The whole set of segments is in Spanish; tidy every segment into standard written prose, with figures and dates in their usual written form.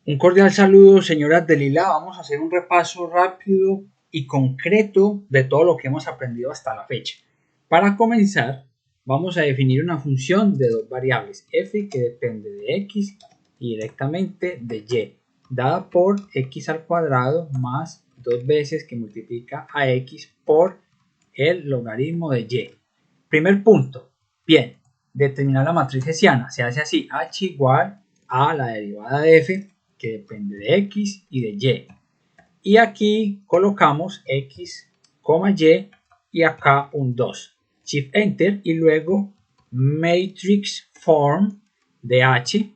Un cordial saludo, señoras de Lila. Vamos a hacer un repaso rápido y concreto de todo lo que hemos aprendido hasta la fecha. Para comenzar, vamos a definir una función de dos variables, f que depende de x y directamente de y, dada por x al cuadrado más dos veces que multiplica a x por el logaritmo de y. Primer punto. Bien, determinar la matriz hessiana. Se hace así, h igual a la derivada de f que depende de x y de y. Y aquí colocamos x, y y acá un 2. Shift Enter y luego matrix form de h.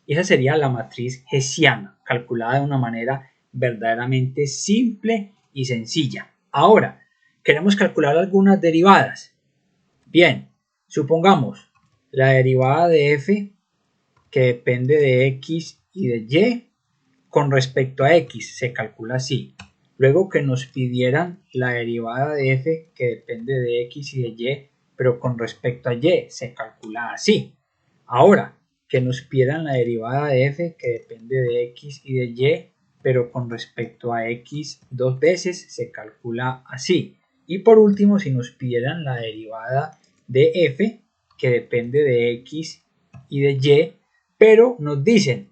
Y esa sería la matriz hessiana, calculada de una manera verdaderamente simple y sencilla. Ahora, queremos calcular algunas derivadas. Bien, supongamos la derivada de f que depende de x y de y con respecto a x se calcula así. Luego que nos pidieran la derivada de f que depende de x y de y, pero con respecto a y se calcula así. Ahora que nos pidieran la derivada de f que depende de x y de y, pero con respecto a x dos veces se calcula así. Y por último, si nos pidieran la derivada de f que depende de x y de y, pero nos dicen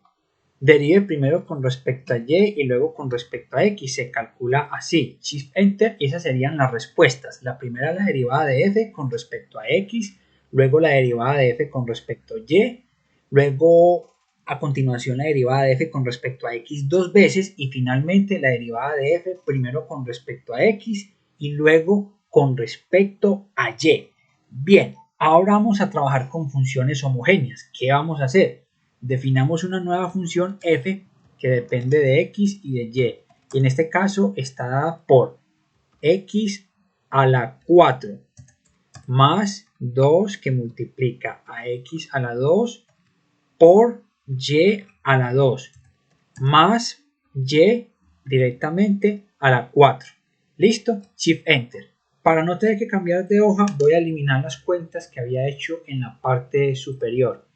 derive primero con respecto a y y luego con respecto a x, se calcula así, Shift Enter, y esas serían las respuestas. La primera la derivada de f con respecto a x, luego la derivada de f con respecto a y, luego a continuación la derivada de f con respecto a x dos veces y finalmente la derivada de f primero con respecto a x y luego con respecto a y. Bien, ahora vamos a trabajar con funciones homogéneas. ¿Qué vamos a hacer? Definamos una nueva función f que depende de x y de y. Y en este caso está dada por x a la 4 más 2 que multiplica a x a la 2 por y a la 2 más y directamente a la 4. ¿Listo? Shift Enter. Para no tener que cambiar de hoja voy a eliminar las cuentas que había hecho en la parte superior.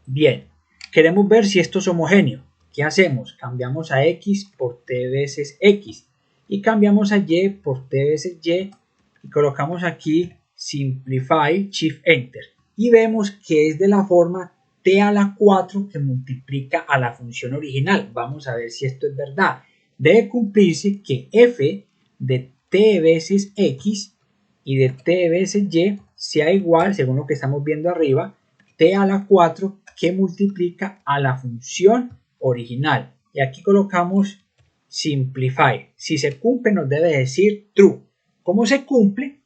Bien, queremos ver si esto es homogéneo. ¿Qué hacemos? Cambiamos a x por t veces x y cambiamos a y por t veces y y colocamos aquí Simplify, Shift Enter y vemos que es de la forma t a la 4 que multiplica a la función original. Vamos a ver si esto es verdad. Debe cumplirse que f de t veces x y de t veces y sea igual, según lo que estamos viendo arriba, t a la 4 que multiplica a la función original. Y aquí colocamos Simplify. Si se cumple nos debe decir True. ¿Cómo se cumple?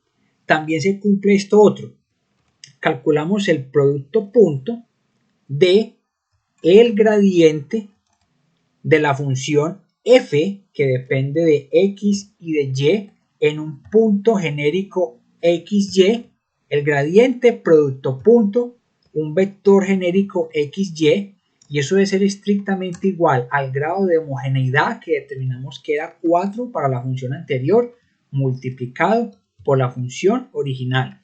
También se cumple esto otro. Calculamos el producto punto de el gradiente de la función f que depende de x y de y en un punto genérico xy, el gradiente producto punto, un vector genérico xy, y eso debe ser estrictamente igual al grado de homogeneidad que determinamos que era 4 para la función anterior multiplicado por la función original.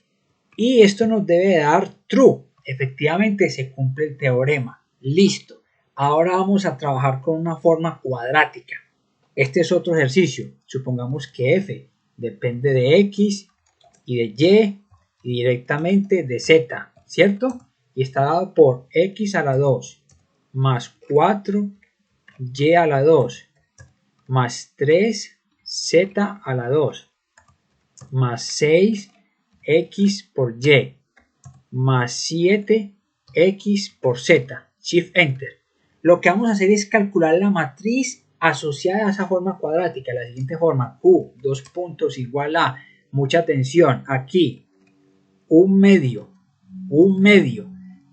Y esto nos debe dar true. Efectivamente se cumple el teorema. Listo. Ahora vamos a trabajar con una forma cuadrática. Este es otro ejercicio. Supongamos que f depende de x y de y directamente de z, ¿cierto? Y está dado por x a la 2 más 4y a la 2 más 3z a la 2 más 6x por y más 7x por z. Shift Enter. Lo que vamos a hacer es calcular la matriz asociada a esa forma cuadrática, de la siguiente forma: q, dos puntos, igual a, mucha atención, aquí un medio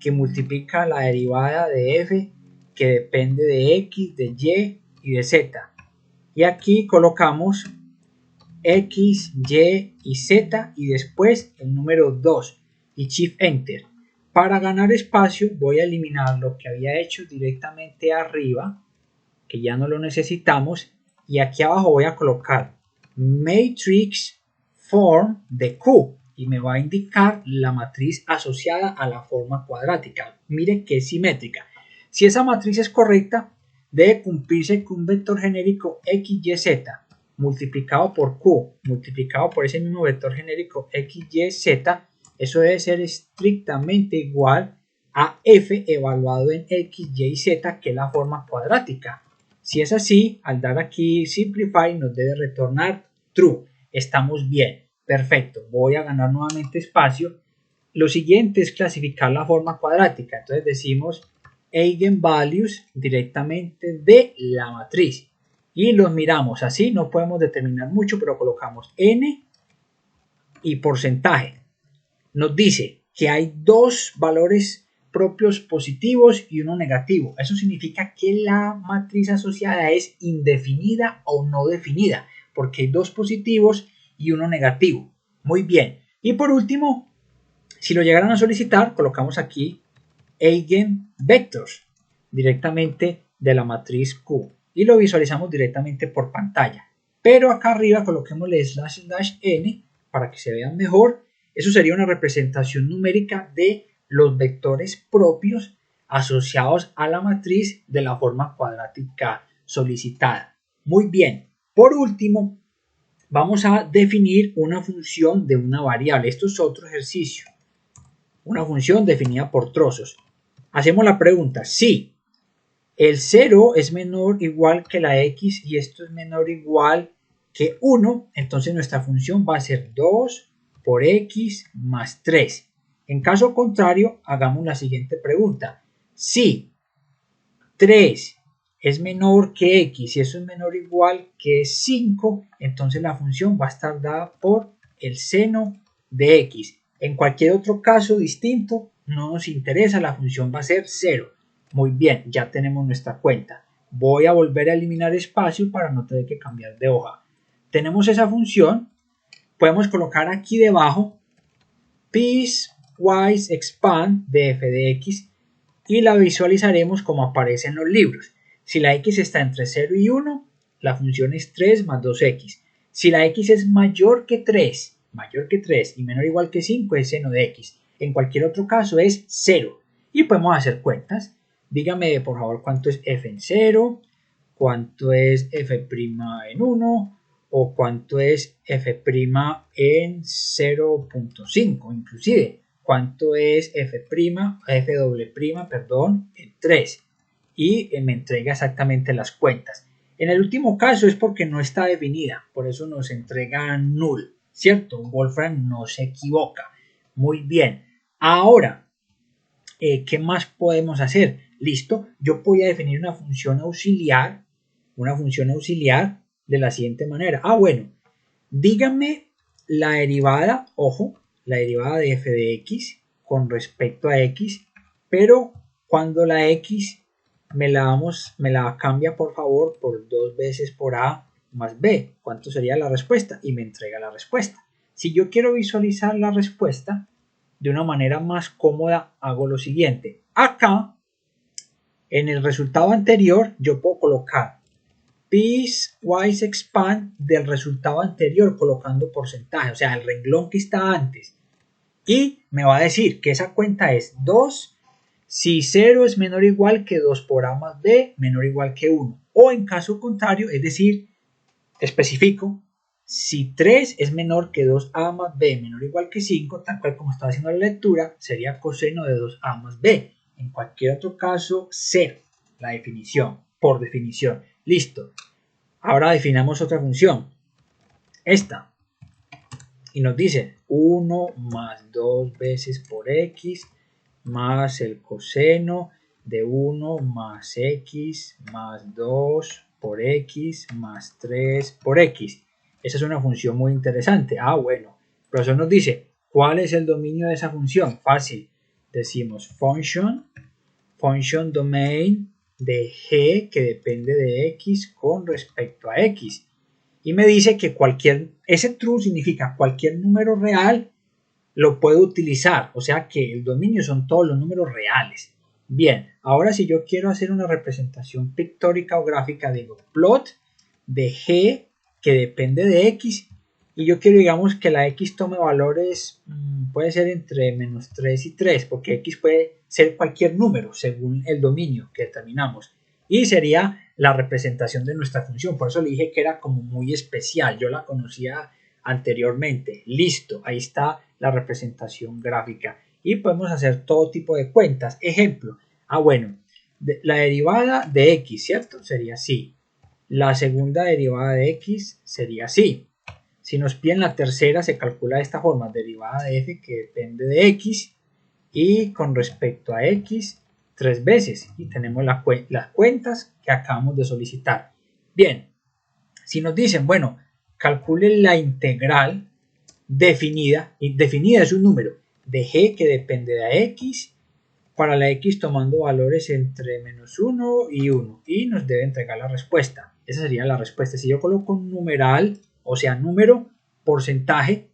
que multiplica la derivada de f que depende de x, de y de z. Y aquí colocamos x, y y z y después el número 2 y Shift Enter. Para ganar espacio voy a eliminar lo que había hecho directamente arriba, que ya no lo necesitamos, y aquí abajo voy a colocar matrix form de q y me va a indicar la matriz asociada a la forma cuadrática. Mire que es simétrica. Si esa matriz es correcta, debe cumplirse que un vector genérico x, y, z multiplicado por q, multiplicado por ese mismo vector genérico x, y, z, eso debe ser estrictamente igual a f evaluado en x, y y z, que es la forma cuadrática. Si es así, al dar aquí simplify nos debe retornar true. Estamos bien, perfecto. Voy a ganar nuevamente espacio. Lo siguiente es clasificar la forma cuadrática. Entonces decimos eigenvalues directamente de la matriz y los miramos así. No podemos determinar mucho, pero colocamos n y porcentaje. Nos dice que hay dos valores propios positivos y uno negativo. Eso significa que la matriz asociada es indefinida o no definida, porque hay dos positivos y uno negativo. Muy bien. Y por último, si lo llegaran a solicitar, colocamos aquí eigenvectors directamente de la matriz Q y lo visualizamos directamente por pantalla. Pero acá arriba coloquémosle /n para que se vean mejor. Eso sería una representación numérica de los vectores propios asociados a la matriz de la forma cuadrática solicitada. Muy bien. Por último, vamos a definir una función de una variable. Esto es otro ejercicio. Una función definida por trozos. Hacemos la pregunta, si el 0 es menor o igual que la x y esto es menor o igual que 1, entonces nuestra función va a ser 2 por x más 3. En caso contrario, hagamos la siguiente pregunta. Si 3 es menor que x y eso es menor o igual que 5, entonces la función va a estar dada por el seno de x. En cualquier otro caso distinto, no nos interesa, la función va a ser 0. Muy bien, ya tenemos nuestra cuenta. Voy a volver a eliminar espacio para no tener que cambiar de hoja. Tenemos esa función, podemos colocar aquí debajo piecewise expand de f de x y la visualizaremos como aparece en los libros. Si la x está entre 0 y 1, la función es 3 más 2x. Si la x es mayor que 3 y menor o igual que 5, es seno de x. En cualquier otro caso es 0. Y podemos hacer cuentas. Dígame por favor cuánto es f en 0, cuánto es f' en 1 o cuánto es f' en 0.5 inclusive. Cuánto es f' en 3 y me entrega exactamente las cuentas. En el último caso es porque no está definida, por eso nos entrega null, ¿cierto? Wolfram no se equivoca. Muy bien. Ahora, ¿qué más podemos hacer? Listo, yo voy a definir una función auxiliar de la siguiente manera. Bueno, dígame la derivada, ojo, la derivada de f de x con respecto a x, pero cuando la x me la cambia por favor por 2 veces por a más b. ¿Cuánto sería la respuesta? Y me entrega la respuesta. Si yo quiero visualizar la respuesta de una manera más cómoda, hago lo siguiente. Acá, en el resultado anterior, yo puedo colocar piecewise expand del resultado anterior colocando porcentaje, o sea, el renglón que está antes. Y me va a decir que esa cuenta es 2 si 0 es menor o igual que 2 por a más b menor o igual que 1. O en caso contrario, es decir, especifico, si 3 es menor que 2a más b menor o igual que 5, tal cual como estaba haciendo la lectura, sería coseno de 2a más b. En cualquier otro caso, 0, la definición, por definición. Listo. Ahora definamos otra función. Esta. Y nos dice 1 más 2 veces por x más el coseno de 1 más x más 2 por x más 3 por x. Esa es una función muy interesante. Bueno, el profesor nos dice, ¿cuál es el dominio de esa función? Fácil. Decimos function domain de g que depende de x con respecto a x. Y me dice que ese true significa cualquier número real lo puedo utilizar, o sea que el dominio son todos los números reales. Bien, ahora si yo quiero hacer una representación pictórica o gráfica, digo plot de g que depende de x y yo quiero, digamos, que la x tome valores, puede ser entre menos 3 y 3, porque x puede ser cualquier número según el dominio que determinamos. Y sería la representación de nuestra función. Por eso le dije que era como muy especial. Yo la conocía anteriormente. Listo, ahí está la representación gráfica. Y podemos hacer todo tipo de cuentas. Ejemplo, bueno, la derivada de x, ¿cierto? Sería así. La segunda derivada de x sería así. Si nos piden la tercera, se calcula de esta forma, derivada de f que depende de x y con respecto a x 3 veces. Y tenemos las cuentas que acabamos de solicitar. Bien, si nos dicen, bueno, calculen la integral definida, y definida es un número, de g que depende de x, para la x tomando valores entre menos 1 y 1, y nos debe entregar la respuesta. Esa sería la respuesta. Si yo coloco un numeral, o sea, número, porcentaje,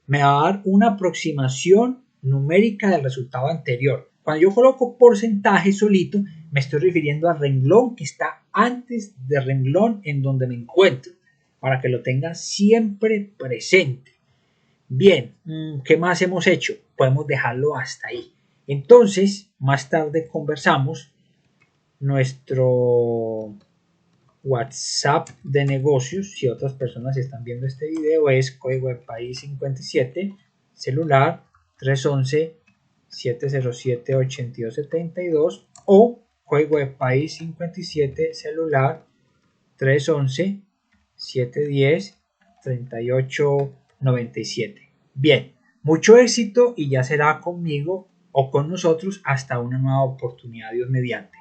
me va a dar una aproximación numérica del resultado anterior. Cuando yo coloco porcentaje solito, me estoy refiriendo al renglón que está antes del renglón en donde me encuentro, para que lo tenga siempre presente. Bien, ¿qué más hemos hecho? Podemos dejarlo hasta ahí. Entonces, más tarde conversamos. Nuestro WhatsApp de negocios, si otras personas están viendo este video, es código de país 57, celular 311-707-8272 o código de país 57, celular 311-710-3897. Bien, mucho éxito y ya será conmigo o con nosotros hasta una nueva oportunidad, Dios mediante.